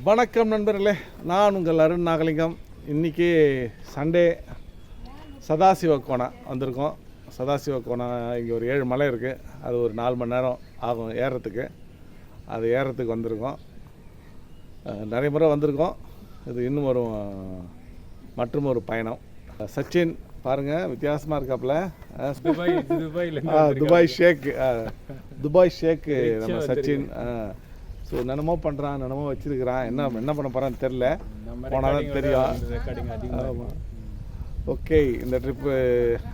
வணக்கம் நண்பர்களே, நான் உங்கள் அருண் நாகலிங்கம். இன்றைக்கி சண்டே சதாசிவ கோணம் வந்திருக்கோம். சதாசிவ கோணம் இங்கே ஒரு 7 மலை இருக்குது. அது ஒரு 4 மணி நேரம் ஆகும் ஏறுறதுக்கு. அது ஏறுறதுக்கு வந்திருக்கோம். நிறைய முறை வந்திருக்கோம். இது இன்னும் மற்றும் ஒரு பயணம். சச்சின் பாருங்கள், வித்தியாசமாக இருக்காப்புல. துபாய் ஷேக்கு நம்ம சச்சின். ஸோ என்னமோ பண்ணுறான், என்னமோ வச்சுருக்கிறான். என்ன பண்ண போகிறான்னு தெரில, போனால் தான் தெரியும். ஆமாம். ஓகே, இந்த ட்ரிப்பு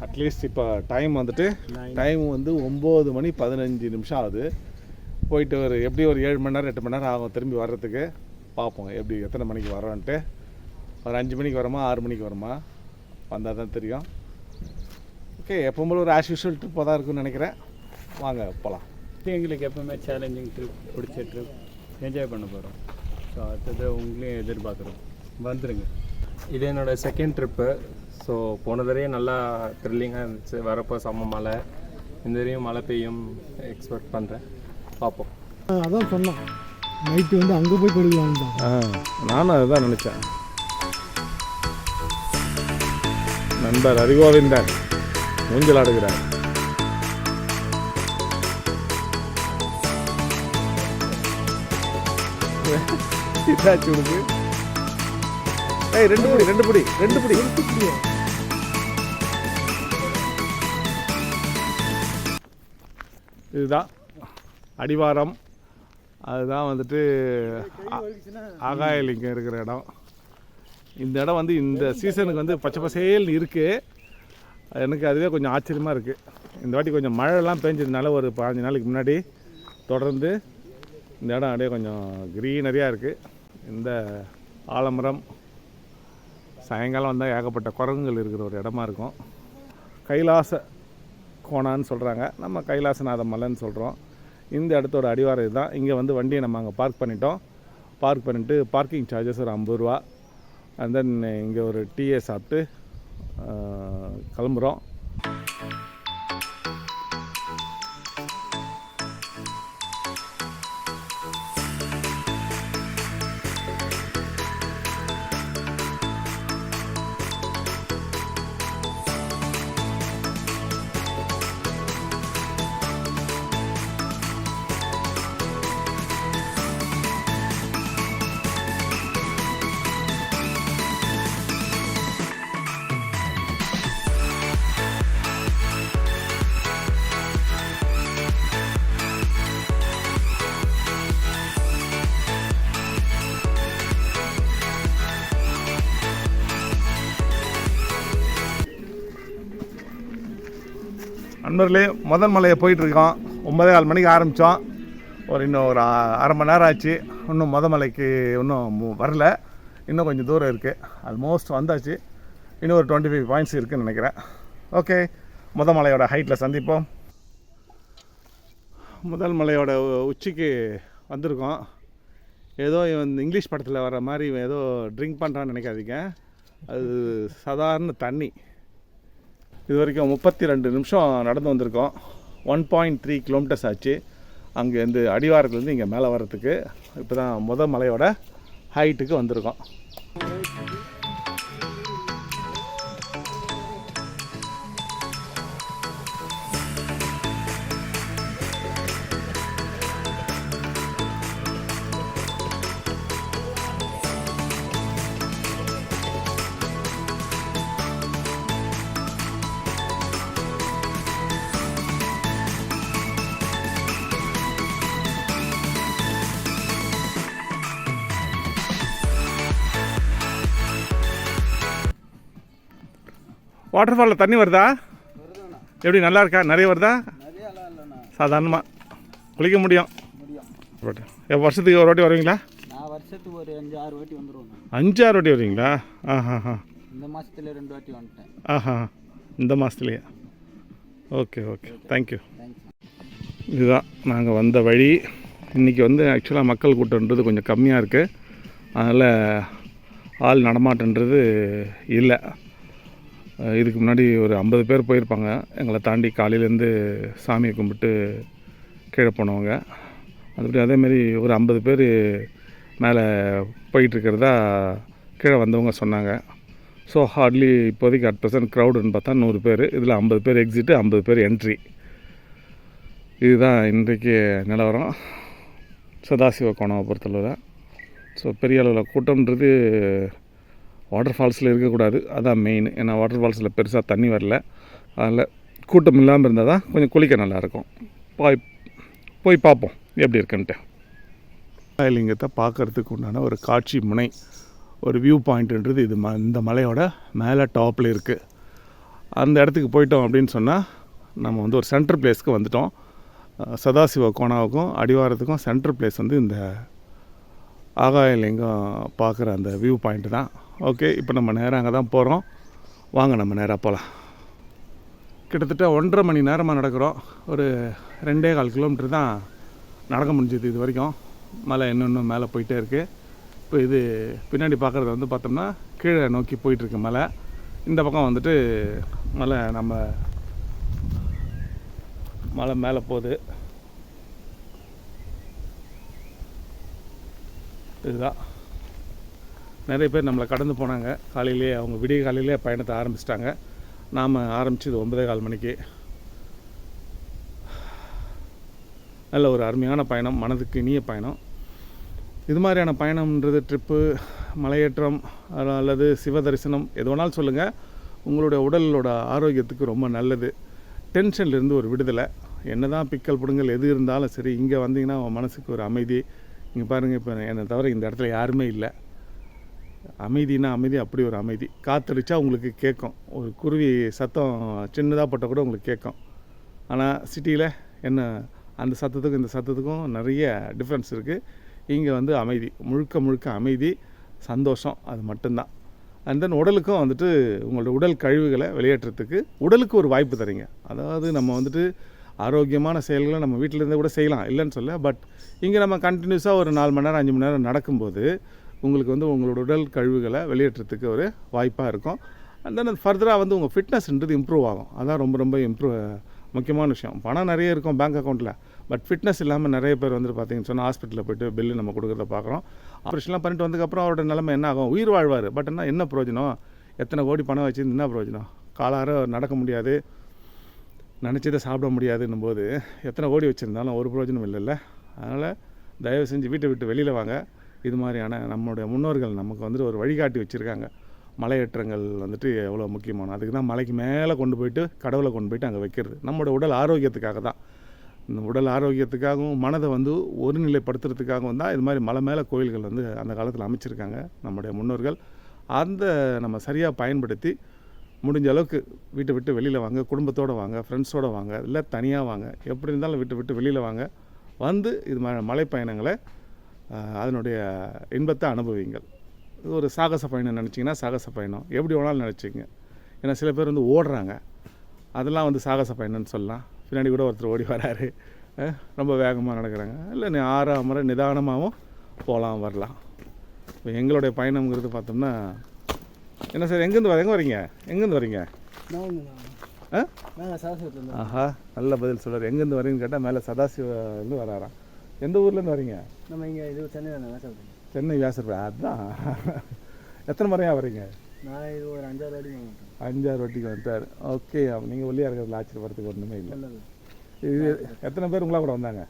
அட்லீஸ்ட் இப்போ டைம் வந்து 9 மணி 15 நிமிஷம் ஆகுது. போயிட்டு எப்படி ஒரு 7 மணி நேரம் 8 மணி நேரம் ஆகும் திரும்பி வர்றதுக்கு. பார்ப்போம் எப்படி எத்தனை மணிக்கு வரோன்ட்டு. ஒரு 5 மணிக்கு வருமா 6 மணிக்கு வருமா, வந்தால் தான் தெரியும். ஓகே, எப்போவும் ஒரு ஆஸ் யூஷுவல் ட்ரிப்பாக தான் இருக்குன்னு நினைக்கிறேன். வாங்க போகலாம். எங்களுக்கு எப்போவுமே சேலஞ்சிங் ட்ரிப், பிடிச்ச ட்ரிப், என்ஜாய் பண்ண போகிறோம். ஸோ அடுத்தது உங்களையும் எதிர்பார்க்குறோம், வந்துடுங்க. இது என்னோடய செகண்ட் ட்ரிப்பு. ஸோ போன தடவையும் நல்லா த்ரில்லிங்காக இருந்துச்சு. வரப்போ செம்ம மழை, இந்த தடவையும் மழை பெய்யும் எக்ஸ்பெக்ட் பண்ணுறேன். பார்ப்போம். அதான் சொன்னேன், நைட்டு அங்கே போய் கொடுக்கலாம். நானும் அதுதான் நினச்சேன். நண்பர் ஹரிகோவிந்தன் மூஞ்சல் ஆடுகிறார். இதாச்சு உனக்கு. ஏய், ரெண்டு பிடி. இதுதான் அடிவாரம். அதுதான் ஆகாயலிங்கம் இருக்கிற இடம். இந்த இடம் இந்த சீசனுக்கு பச்சை பசேல்னு இருக்குது. எனக்கு அதுவே கொஞ்சம் ஆச்சரியமாக இருக்குது. இந்த வாட்டி கொஞ்சம் மழைலாம் பெஞ்சதுனால ஒரு 15 நாளைக்கு முன்னாடி தொடர்ந்து இந்த இடம் அப்படியே கொஞ்சம் க்ரீனரியாக இருக்குது. இந்த ஆலமரம், சாயங்காலம் வந்தால் ஏகப்பட்ட குரங்குகள் இருக்கிற ஒரு இடமா இருக்கும். கைலாச கோணான்னு சொல்கிறாங்க, நம்ம கைலாசநாத மலைன்னு சொல்கிறோம். இந்த இடத்தோட அடிவாரம் இதுதான். இங்கே வண்டியை நம்ம அங்கே பார்க் பண்ணிவிட்டு பார்க்கிங் சார்ஜஸ் ஒரு 50 ரூபா. அண்ட் தென் இங்கே ஒரு டீயை சாப்பிட்டு கிளம்புறோம். நண்பர்களே, முதல் மலையை போயிட்டுருக்கோம். 9:15 மணிக்கு ஆரம்பித்தோம். இன்னும் ஒரு அரை மணி நேரம் ஆச்சு. இன்னும் மலைக்கு இன்னும் வரல. இன்னும் கொஞ்சம் தூரம் இருக்குது. ஆல்மோஸ்ட் வந்தாச்சு. இன்னும் ஒரு 25 பாயிண்ட்ஸ் இருக்குதுன்னு நினைக்கிறேன். ஓகே, மலையோட ஹைட்டில் சந்திப்போம். முதல் மலையோட உச்சிக்கு வந்திருக்கோம். ஏதோ இங்கிலீஷ் படத்தில் வர மாதிரி ஏதோ ட்ரிங்க் பண்ணுறான்னு நினைக்காதீங்க. அது சாதாரண தண்ணி. இது வரைக்கும் 32 நிமிஷம் நடந்து வந்திருக்கோம். 1.3 கிலோமீட்டர்ஸ் ஆச்சு அங்கேருந்து அடிவாரத்துலேருந்து இங்கே மேலே வர்றதுக்கு. இப்போ தான் மலையோட ஹைட்டுக்கு வந்திருக்கோம். வாட்டர் ஃபாலில் தண்ணி வருதா? எப்படி, நல்லா இருக்கா? நிறைய வருதா? சாதாரணமாக குளிக்க முடியும். வருஷத்துக்கு ஒரு வாட்டி வருவீங்களா? நான் வருஷத்துக்கு ஒரு 5-6 வாட்டி வந்துடுவோம். 5-6 வாட்டி வருவீங்களா? இந்த மாதத்துல 2 வாட்டி வந்துட்டேன். இந்த மாதத்துலையே. Okay, thank you. இதுதான் நாங்கள் வந்த வழி. இன்றைக்கி ஆக்சுவலாக மக்கள் கூட்டம்ன்றது கொஞ்சம் கம்மியாக இருக்குது. அதனால் ஆள் நடமாட்டன்றது இல்லை. இதுக்கு முன்னாடி ஒரு 50 பேர் போயிருப்பாங்க. எங்களை தாண்டி காலையிலேருந்து சாமியை கும்பிட்டு கீழே போனவங்க. அதுபடி அதேமாரி ஒரு 50 பேர் மேலே போயிட்டுருக்கிறதா கீழே வந்தவங்க சொன்னாங்க. ஸோ ஹார்ட்லி இப்போதைக்கு அட் ப்ரெசன்ட் க்ரௌடுன்னு பார்த்தா 100 பேர். இதில் 50 பேர் எக்ஸிட்டு, 50 பேர் என்ட்ரி. இதுதான் இன்றைக்கு நிலவரம் சதாசிவ கோணாவை பொறுத்தளவு. ஸோ பெரிய அளவில் கூட்டம்ன்றது வாட்டர் ஃபால்ஸில் இருக்கக்கூடாது, அதான் மெயின். ஏன்னா வாட்டர் ஃபால்ஸில் பெருசாக தண்ணி வரல, அதில் கூட்டம் இல்லாமல் இருந்தால் தான் கொஞ்சம் குளிக்க நல்லாயிருக்கும். போய் பார்ப்போம் எப்படி இருக்குன்ட்டு. லிங்கத்தை பார்க்குறதுக்கு உண்டான ஒரு காட்சி முனை, ஒரு வியூ பாயிண்ட்டுன்றது இது இந்த மலையோட மேலே டாப்பில் இருக்குது. அந்த இடத்துக்கு போயிட்டோம் அப்படின்னு சொன்னால் நம்ம வந்து ஒரு சென்ட்ரல் பிளேஸ்க்கு வந்துட்டோம். சதாசிவ கோணாவுக்கும் அடிவாரத்துக்கும் சென்ட்ரல் பிளேஸ் வந்து இந்த ஆகாயலிங்கம் பார்க்குற அந்த வியூ பாயிண்ட்டு தான். ஓகே, இப்போ நம்ம நேராக அங்கே தான் போகிறோம். வாங்க நம்ம நேராக போகலாம். கிட்டத்தட்ட 1.5 மணி நேரமாக நடக்கிறோம். ஒரு 2.25 கிலோமீட்டர் தான் நடக்க முடிஞ்சது இது வரைக்கும். மலை இன்னும் மேலே போயிட்டே இருக்குது. இப்போ இது பின்னாடி பார்க்குறது வந்து பார்த்தோம்னா கீழே நோக்கி போயிட்டுருக்கு மலை. இந்த பக்கம் வந்துட்டு மலை மேலே போகுது. இதுதான் நிறைய பேர் நம்மளை கடந்து போனாங்க. காலையிலே அவங்க விடிய காலையிலே பயணத்தை ஆரம்பிச்சிட்டாங்க. நாம் ஆரம்பித்தது 9:15 மணிக்கு. நல்ல ஒரு அருமையான பயணம், மனதுக்கு இனிய பயணம். இது மாதிரியான பயணம்ன்றது ட்ரிப்பு, மலையேற்றம் அல்லது சிவ தரிசனம் எது வேணாலும் சொல்லுங்கள், உங்களுடைய உடலோட ஆரோக்கியத்துக்கு ரொம்ப நல்லது. டென்ஷன்லேருந்து ஒரு விடுதலை. என்ன தான் பிக்கல் பிடுங்கல் எது இருந்தாலும் சரி, இங்கே வந்தீங்கன்னா மனசுக்கு ஒரு அமைதி. இங்கே பாருங்கள், இப்போ என்னை தவிர இந்த இடத்துல யாருமே இல்லை. அமைதினா அமைதி, அப்படி ஒரு அமைதி. காற்றடிச்சா உங்களுக்கு கேட்கும், ஒரு குருவி சத்தம் சின்னதாக போட்டால் கூட உங்களுக்கு கேட்கும். ஆனால் சிட்டியில் என்ன, அந்த சத்தத்துக்கும் இந்த சத்தத்துக்கும் நிறைய டிஃப்ரென்ஸ் இருக்குது. இங்கே வந்து அமைதி, முழுக்க முழுக்க அமைதி, சந்தோஷம், அது மட்டும்தான். அண்ட் தென் உடலுக்கும் வந்துட்டு உங்களோட உடல் கழிவுகளை வெளியேற்றத்துக்கு உடலுக்கு ஒரு வாய்ப்பு தரீங்க. அதாவது நம்ம வந்துட்டு ஆரோக்கியமான செயல்களை நம்ம வீட்டிலேருந்தே கூட செய்யலாம், இல்லைன்னு சொல்ல. பட் இங்கே நம்ம கண்டினியூஸாக ஒரு 4 மணி நேரம் 5 மணி நேரம் நடக்கும்போது உங்களுக்கு வந்து உங்களோட உடல் கழிவுகளை வெளியேற்றத்துக்கு ஒரு வாய்ப்பாக இருக்கும். அண்ட் தென் ஃபர்தராக வந்து உங்கள் ஃபிட்னஸ்ன்றது இம்ப்ரூவ் ஆகும். அதான் ரொம்ப ரொம்ப முக்கியமான விஷயம். பணம் நிறைய இருக்கும் பேங்க் அக்கௌண்ட்டில், பட் ஃபிட்னஸ் இல்லாமல் நிறைய பேர் வந்துட்டு பார்த்தீங்கன்னு சொன்னால் ஹாஸ்பிட்டலில் போய்ட்டு பில்லு நம்ம கொடுக்குறத பார்க்குறோம். ஆப்ரேஷன்லாம் பண்ணிட்டு வந்ததுக்கப்புறம் அவரோட நிலைமை என்ன ஆகும், உயிர் வாழ்வார். பட் என்ன பிரயோஜனம், எத்தனை கோடி பணம் வச்சு என்ன பிரயோஜனம், காலார நடக்க முடியாது, நினச்சதை சாப்பிட முடியாதுன்னும் போது எத்தனை கோடி வச்சுருந்தாலும் ஒரு பிரயோஜனம் இல்லைல்ல. அதனால் தயவு செஞ்சு வீட்டை விட்டு வெளியில் வாங்க. இது மாதிரியான நம்மளுடைய முன்னோர்கள் நமக்கு வந்துட்டு ஒரு வழிகாட்டி வச்சுருக்காங்க. மலையேற்றங்கள் வந்துட்டு எவ்வளோ முக்கியமான, அதுக்கு தான் மலைக்கு மேலே கொண்டு போயிட்டு கடவுளை கொண்டு போயிட்டு அங்கே வைக்கிறது. நம்மளோட உடல் ஆரோக்கியத்துக்காக தான். இந்த உடல் ஆரோக்கியத்துக்காகவும் மனதை வந்து ஒருநிலைப்படுத்துறதுக்காகவும் தான் இது மாதிரி மலை மேலே கோயில்கள் வந்து அந்த காலத்தில் அமைச்சிருக்காங்க நம்முடைய முன்னோர்கள். அந்த நம்ம சரியாக பயன்படுத்தி முடிஞ்ச அளவுக்கு வீட்டை விட்டு வெளியில் வாங்க, குடும்பத்தோடு வாங்க, ஃப்ரெண்ட்ஸோடு வாங்க, இல்லை தனியாக வாங்க, எப்படி இருந்தாலும் விட்டு வெளியில் வாங்க. வந்து இது மலை பயணங்களை அதனுடைய இன்பத்தை அனுபவிங்கள். இது ஒரு சாகச பயணம் நினச்சிங்கன்னா சாகச பயணம் எப்படி வேணாலும் நினச்சிங்க. ஏன்னா சில பேர் வந்து ஓடுறாங்க, அதெல்லாம் வந்து சாகச பயணம்னு சொல்லலாம். பின்னாடி கூட ஒருத்தர் ஓடி வராரு, ரொம்ப வேகமாக நடக்கிறாங்க. இல்லை ஆறாமரை நிதானமாகவும் போகலாம் வரலாம். இப்போ எங்களுடைய பயணம்ங்கிறது பார்த்தோம்னா என்ன சார், எங்கேருந்து வரீங்க? ஆஹா, நல்ல பதில் சொல்கிறார். எங்கேருந்து வரீங்கன்னு கேட்டால் மேலே சதாசிவருந்து வராராம். எந்த ஊர்லேருந்து வரீங்க? நம்ம இங்கே இது சென்னை வியாசர்பேட்டை. அதுதான். எத்தனை முறையாக வரீங்க? நான் இது ஒரு 5-6 வாட்டி 5-6 வாட்டிக்கு வந்துட்டார். ஓகே, நீங்கள் ஒல்லியாக இருக்கிறதுல ஆச்சரியப்படுறதுக்கு ஒன்றுமே இல்லை. இது எத்தனை பேர் உங்களா கூட வந்தாங்க?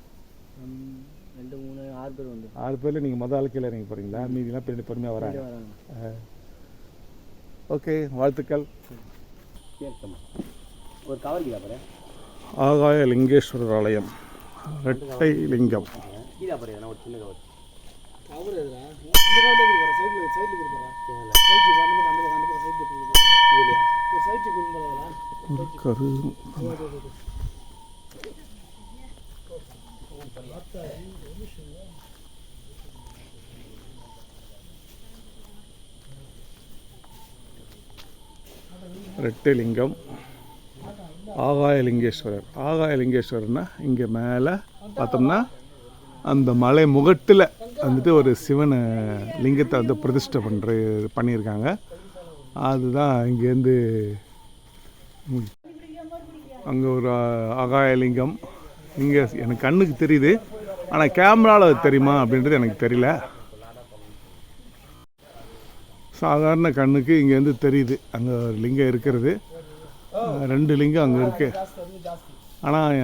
2, 3, 6 பேர் வந்து. 6 பேரில் நீங்கள் மொதல் ஆளுக்கையில் இறங்கி போகிறீங்களா? மீதிலாம் பின்னாடி பொறுமையாக வராங்க. ஓகே, வாழ்த்துக்கள். ஒரு கவர் கீழே ஆகாய லிங்கேஸ்வரர் ஆலயம், ரெட்டை லிங்கம். கீழே பாருங்க, ஒரு சின்ன கவர். கவர் எதுடா? அந்த கவர்ல இருக்கு பாரு, சைடுல இருக்கு பாரு. சைடுல அந்த பக்கம் சைடுல இருக்கு. இதுலயா? இந்த சைடுல இருக்கு பாருடா. கரு ரெட்டை லிங்கம், ஆகாயலிங்கேஸ்வரர். ஆகாயலிங்கேஸ்வரர்னா இங்கே மேலே பார்த்தோம்னா அந்த மலை முகட்டில் வந்துட்டு ஒரு சிவனை லிங்கத்தை வந்து பிரதிஷ்டை பண்ணியிருக்காங்க. அதுதான் இங்கேருந்து அங்கே ஒரு ஆகாயலிங்கம். இங்கே எனக்கு கண்ணுக்கு தெரியுது, ஆனால் கேமராவில் தெரியுமா அப்படின்றது எனக்கு தெரியல. சாதாரண கண்ணுக்கு இங்கேருந்து தெரியுது அங்கே ஒரு லிங்கம் இருக்கிறது. 2 லிங்கம் அங்கே இருக்குது. ஆனால்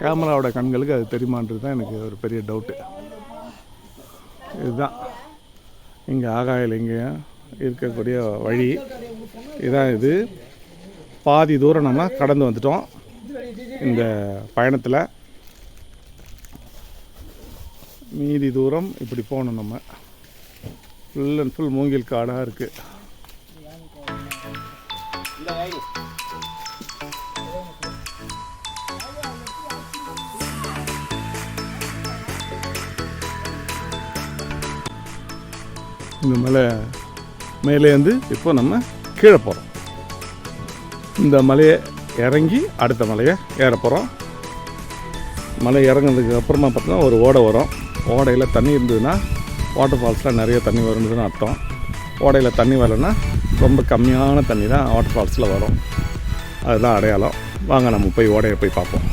கேமராவோட கண்களுக்கு அது தெரியுமான்றது தான் எனக்கு ஒரு பெரிய டவுட்டு. இதுதான் இங்கே ஆகாய லிங்கம் இருக்கக்கூடிய வழி. இதான் இது. பாதி தூரம் நம்ம கடந்து வந்துட்டோம் இந்த பயணத்தில். மீதி தூரம் இப்படி போகணும் நம்ம. ஃபுல் அண்ட் ஃபுல் மூங்கில் காடாக இருக்குது. இந்த மேலேருந்து இப்போ நம்ம கீழே போகிறோம். இந்த மலையை இறங்கி அடுத்த மலையை ஏற போகிறோம். மலை இறங்கினதுக்கு அப்புறமா பார்த்தோன்னா ஒரு ஓடை வரும். ஓடையில் தண்ணி இருந்ததுன்னா வாட்டர் ஃபால்ஸில் நிறைய தண்ணி வருதுன்னு அர்த்தம். ஓடையில் தண்ணி வரலைன்னா ரொம்ப கம்மியான தண்ணி தான் வாட்டர் ஃபால்ஸில் வரும். அதுதான் அடையாளம். வாங்க நம்ம போய் ஓடையை போய் பார்ப்போம்.